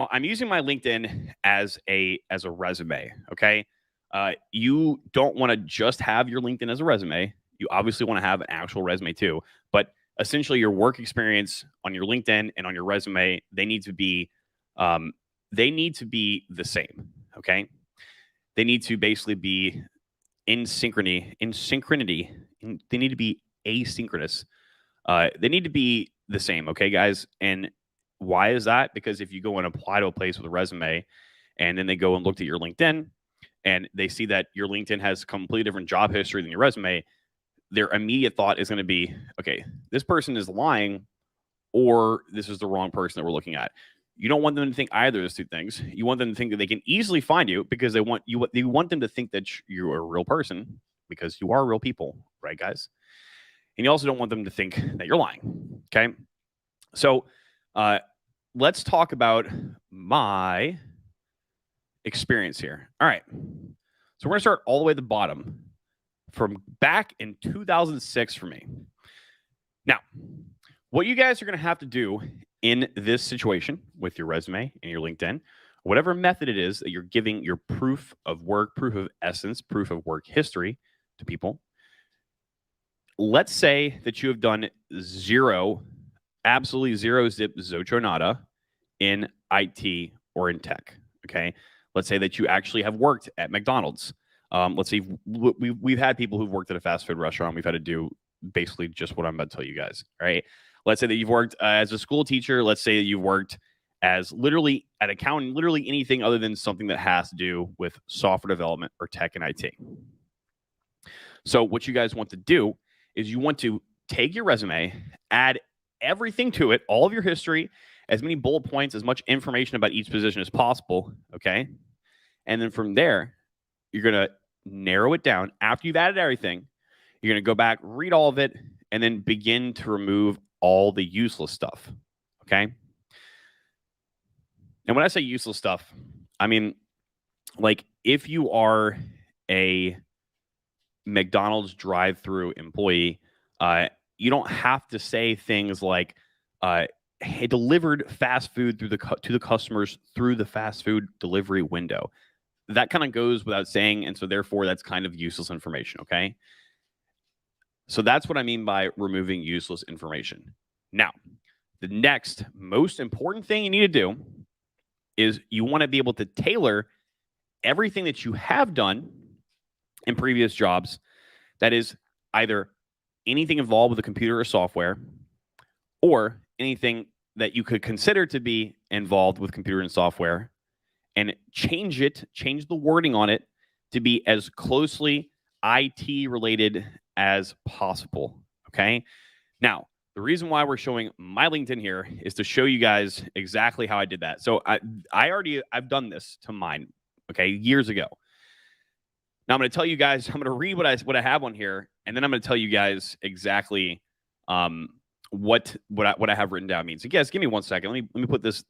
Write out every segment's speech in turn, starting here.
Well, I'm using my LinkedIn as a resume. Okay. You don't want to just have your LinkedIn as a resume. You obviously want to have an actual resume too. But essentially, your work experience on your LinkedIn and on your resume, they need to be the same. Okay. They need to basically be in synchrony. They need to be asynchronous. They need to be the same. Okay, guys. And why is that? Because if you go and apply to a place with a resume, and then they go and look at your LinkedIn, and they see that your LinkedIn has completely different job history than your resume, their immediate thought is going to be, okay, this person is lying, or this is the wrong person that we're looking at. You don't want them to think either of those two things. You want them to think that they can easily find you because they want you. You want them to think that you're a real person because you are real people, right, guys? And you also don't want them to think that you're lying. Okay, so let's talk about my experience here. All right, so we're gonna start all the way at the bottom from back in 2006 for me. Now, what you guys are going to have to do in this situation with your resume and your LinkedIn, whatever method it is that you're giving your proof of work, proof of essence, proof of work history to people, let's say that you have done zero, absolutely zero zip zocho nada in IT or in tech. Okay. Let's say that you actually have worked at McDonald's. Let's see, we've had people who've worked at a fast food restaurant. We've had to do basically just what I'm about to tell you guys. All right. Let's say that you've worked as a school teacher. Let's say that you've worked as literally at accounting, literally anything other than something that has to do with software development or tech and IT. So what you guys want to do is you want to take your resume, add everything to it, all of your history, as many bullet points, as much information about each position as possible. Okay. And then from there, you're going to narrow it down. After you've added everything, you're going to go back, read all of it, and then begin to remove all the useless stuff. Okay. And when I say useless stuff, I mean, like if you are a McDonald's drive-through employee, you don't have to say things like, hey, delivered fast food to the customers through the fast food delivery window. That kind of goes without saying, and so therefore that's kind of useless information. Okay. So that's what I mean by removing useless information. Now, the next most important thing you need to do is you want to be able to tailor everything that you have done in previous jobs. That is either anything involved with a computer or software, or anything that you could consider to be involved with computer and software, and change the wording on it to be as closely IT related as possible. Okay. Now, the reason why we're showing my LinkedIn here is to show you guys exactly how I did that. So I've done this to mine, okay, years ago. Now I'm going to tell you guys, I'm going to read what I have on here, and then I'm going to tell you guys exactly what I have written down means. So guys, give me 1 second. Let me put this.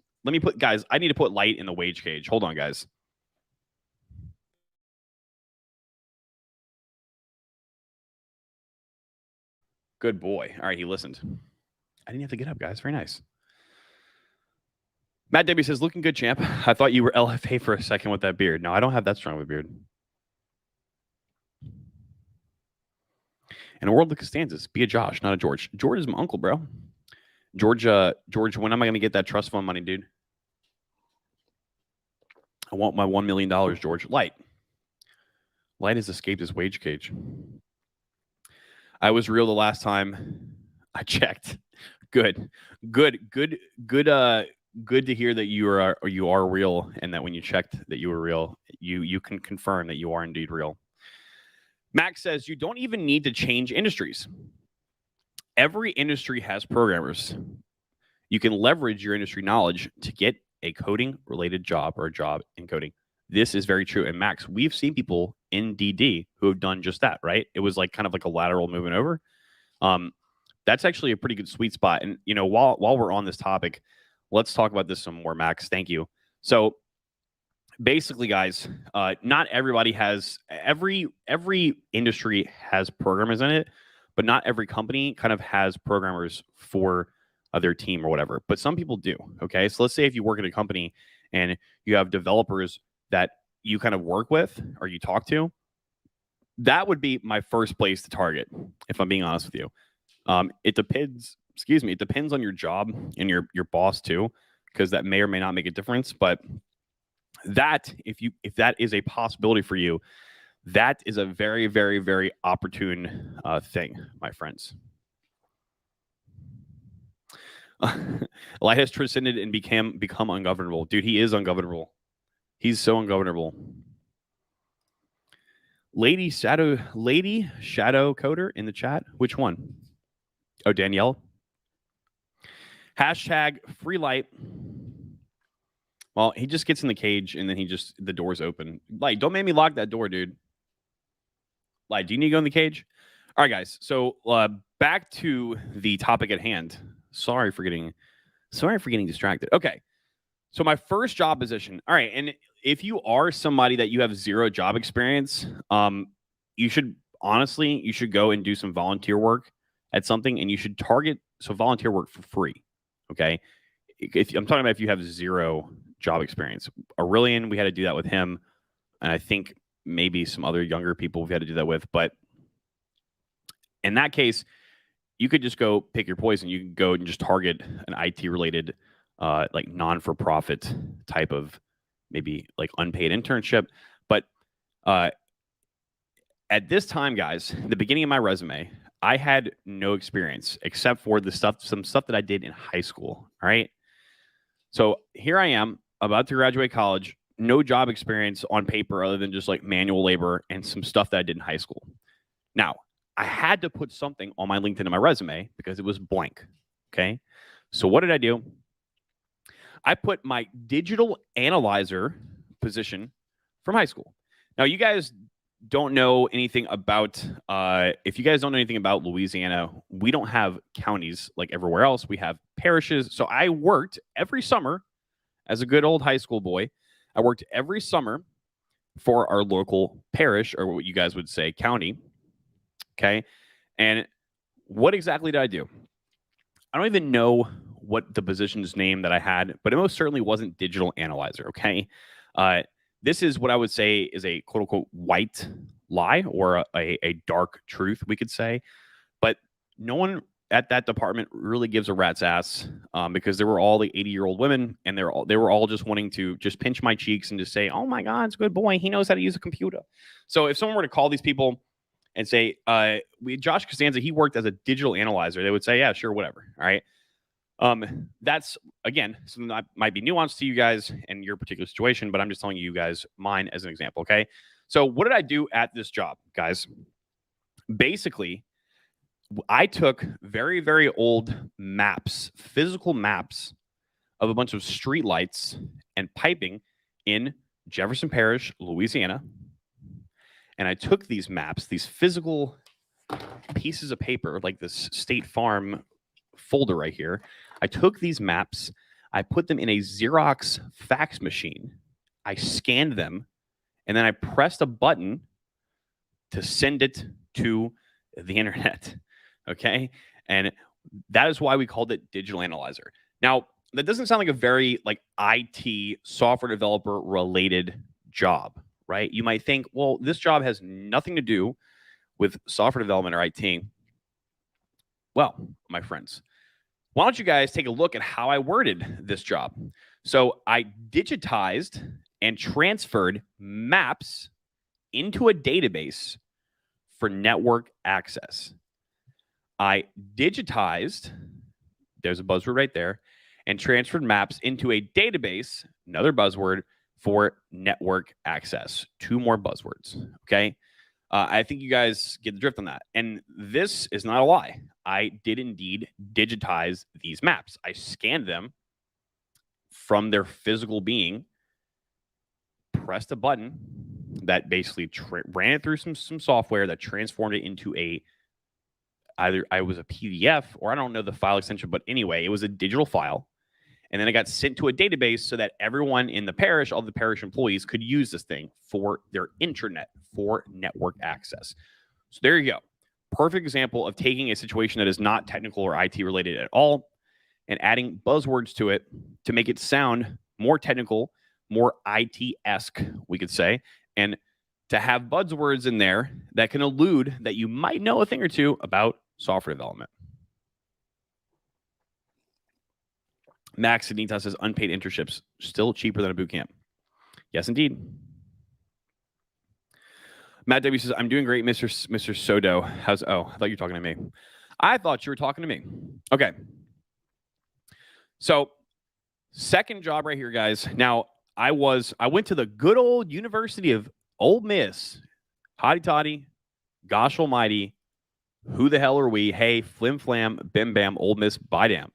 Guys, I need to put light in the wage cage. Hold on, guys. Good boy. All right, he listened. I didn't have to get up, guys. Very nice. Matt W says, looking good, champ. I thought you were LFA for a second with that beard. No, I don't have that strong of a beard. In a world of Costanzas, be a Josh, not a George. George is my uncle, bro. George, when am I going to get that trust fund money, dude? I want my $1 million, George. Light has escaped his wage cage. I was real the last time I checked. Good to hear that you are real, and that when you checked that you were real, you can confirm that you are indeed real. Max says you don't even need to change industries. Every industry has programmers. You can leverage your industry knowledge to get a coding related job or a job in coding. This is very true. And Max, we've seen people in DD who have done just that, right? It was like kind of like a lateral moving over. That's actually a pretty good sweet spot. And, you know, while we're on this topic, let's talk about this some more, Max. Thank you. So basically, guys, not everybody has, every industry has programmers in it, but not every company kind of has programmers for their team or whatever. But some people do. Okay. So let's say if you work at a company and you have developers that you kind of work with or you talk to, that would be my first place to target, if I'm being honest with you. It depends. Excuse me. It depends on your job and your boss too, because that may or may not make a difference. But that, if that is a possibility for you, that is a very, very, very opportune thing, my friends. Light has transcended and become ungovernable. Dude, he is ungovernable. He's so ungovernable. Lady Shadow Coder in the chat. Which one? Oh, Danielle. Hashtag free light. Well, he just gets in the cage and then the door's open. Light, don't make me lock that door, dude. Light, do you need to go in the cage? All right, guys. So back to the topic at hand. Sorry for getting distracted. Okay. So my first job position. All right. And if you are somebody that you have zero job experience, you should go and do some volunteer work at something, and you should target volunteer work for free. Okay. I'm talking about if you have zero job experience. Aurelian, we had to do that with him. And I think maybe some other younger people we've had to do that with. But in that case, you could just go pick your poison. You can go and just target an IT related, like non-for-profit type of maybe like unpaid internship. But at this time, guys, the beginning of my resume, I had no experience except for some stuff that I did in high school. All right. So here I am about to graduate college, no job experience on paper other than just like manual labor and some stuff that I did in high school. Now, I had to put something on my LinkedIn and my resume because it was blank. Okay. So what did I do? I put my digital analyzer position from high school. Now, you guys don't know anything about, if you guys don't know anything about Louisiana, we don't have counties like everywhere else. We have parishes. So I worked every summer as a good old high school boy. I worked every summer for our local parish, or what you guys would say county. Okay. And what exactly did I do? I don't even know what the position's name that I had, but it most certainly wasn't digital analyzer. Okay. This is what I would say is a quote unquote white lie, or a dark truth, we could say. But no one at that department really gives a rat's ass, because they were all the 80-year-old women, and they were all just wanting to just pinch my cheeks and just say, "Oh my God, it's a good boy. He knows how to use a computer." So if someone were to call these people and say, Josh Costanza, he worked as a digital analyzer, they would say, "Yeah, sure, whatever." All right. That's, again, something that might be nuanced to you guys in your particular situation, but I'm just telling you guys mine as an example. Okay. So what did I do at this job, guys? Basically, I took very, very old maps, physical maps of a bunch of street lights and piping in Jefferson Parish, Louisiana. And I took these maps, these physical pieces of paper, like this State Farm folder right here. I took these maps, I put them in a Xerox fax machine, I scanned them, and then I pressed a button to send it to the internet. Okay. And that is why we called it digital analyzer. Now, that doesn't sound like a very like IT software developer related job, right? You might think, well, this job has nothing to do with software development or IT. Well, my friends, why don't you guys take a look at how I worded this job? So I digitized and transferred maps into a database for network access. I digitized, there's a buzzword right there, and transferred maps into a database, another buzzword, for network access. Two more buzzwords, okay? I think you guys get the drift on that. And this is not a lie. I did indeed digitize these maps. I scanned them from their physical being, pressed a button that basically ran it through some software that transformed it into either I was a PDF, or I don't know the file extension, but anyway, it was a digital file. And then it got sent to a database so that everyone in the parish, all the parish employees, could use this thing for their intranet, for network access. So there you go. Perfect example of taking a situation that is not technical or IT related at all and adding buzzwords to it to make it sound more technical more IT-esque, we could say, and to have buzzwords in there that can allude that you might know a thing or two about software development. Max Anita says unpaid internships still cheaper than a boot camp. Yes, indeed. Matt W says, I'm doing great, Mr. Sodo. I thought you were talking to me. I thought you were talking to me. Okay. So, second job right here, guys. Now, I went to the good old University of Ole Miss. Hotty toddy, gosh almighty, who the hell are we? Hey, flim flam, bim bam, Ole Miss, by damn.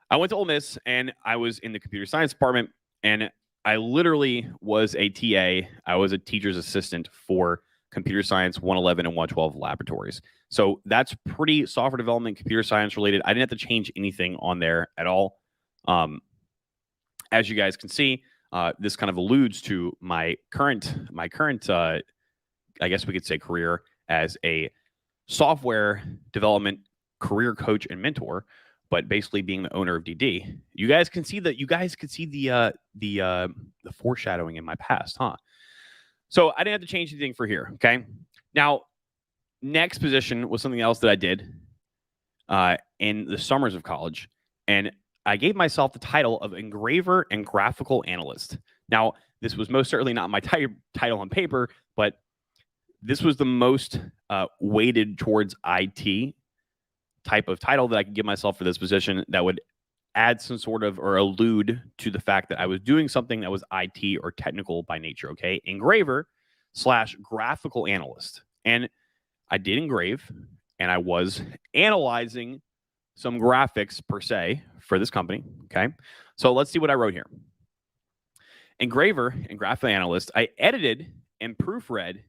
I went to Ole Miss and I was in the computer science department, and I literally was a TA. I was a teacher's assistant for computer science 111 and 112 laboratories. So that's pretty software development, computer science related. I didn't have to change anything on there at all. As you guys can see, this kind of alludes to my current, I guess we could say, career as a software development career coach and mentor, but basically being the owner of DD. You guys can see the foreshadowing in my past, huh? So I didn't have to change anything for here. Okay. Now, next position was something else that I did in the summers of college, and I gave myself the title of engraver and graphical analyst. Now, this was most certainly not my title on paper, but this was the most weighted towards IT type of title that I could give myself for this position that would add some sort of or allude to the fact that I was doing something that was IT or technical by nature. Okay. Engraver / graphical analyst. And I did engrave, and I was analyzing some graphics per se for this company. Okay. So let's see what I wrote here. Engraver and graphical analyst, I edited and proofread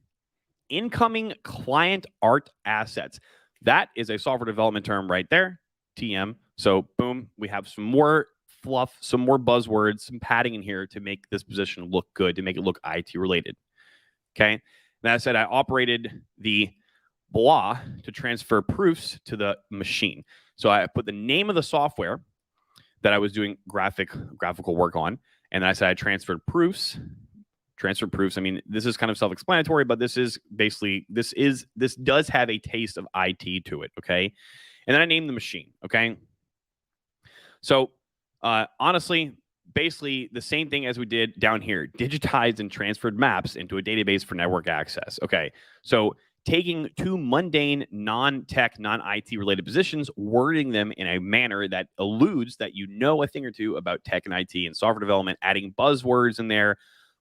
incoming client art assets. That is a software development term right there, TM. So boom, we have some more fluff, some more buzzwords, some padding in here to make this position look good, to make it look IT related. Okay. That said, I operated the blah to transfer proofs to the machine. So I put the name of the software that I was doing graphical work on, and then I said I transferred proofs. I mean, this is kind of self-explanatory, but this is basically this does have a taste of IT to it. Okay. And then I named the machine. Okay. So honestly, basically the same thing as we did down here, digitized and transferred maps into a database for network access. Okay. So taking two mundane, non-tech, non-IT related positions, wording them in a manner that alludes that you know a thing or two about tech and IT and software development, adding buzzwords in there,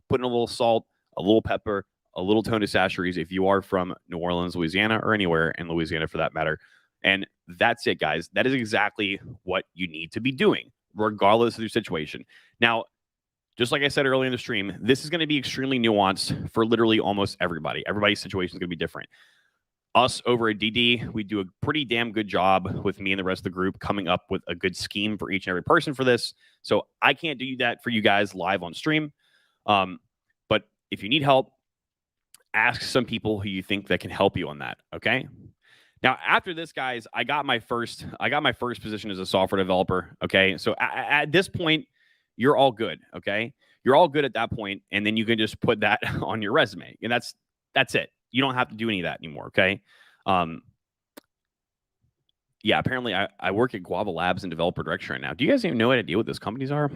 putting a little salt, a little pepper, a little tone of sasheries if you are from New Orleans, Louisiana, or anywhere in Louisiana for that matter. And that's it, guys. That is exactly what you need to be doing, regardless of your situation. Now, just like I said earlier in the stream, this is going to be extremely nuanced for literally almost everybody. Everybody's situation is going to be different. Us over at DD, we do a pretty damn good job with me and the rest of the group coming up with a good scheme for each and every person for this. So I can't do that for you guys live on stream. But if you need help, ask some people who you think that can help you on that. Okay. Now, after this, guys, I got my first position as a software developer. Okay. So at this point, you're all good. Okay. You're all good at that point, and then you can just put that on your resume. And that's it. You don't have to do any of that anymore. Okay. Yeah, apparently I work at Guava Labs and developer direction right now. Do you guys even know what I deal with these companies are?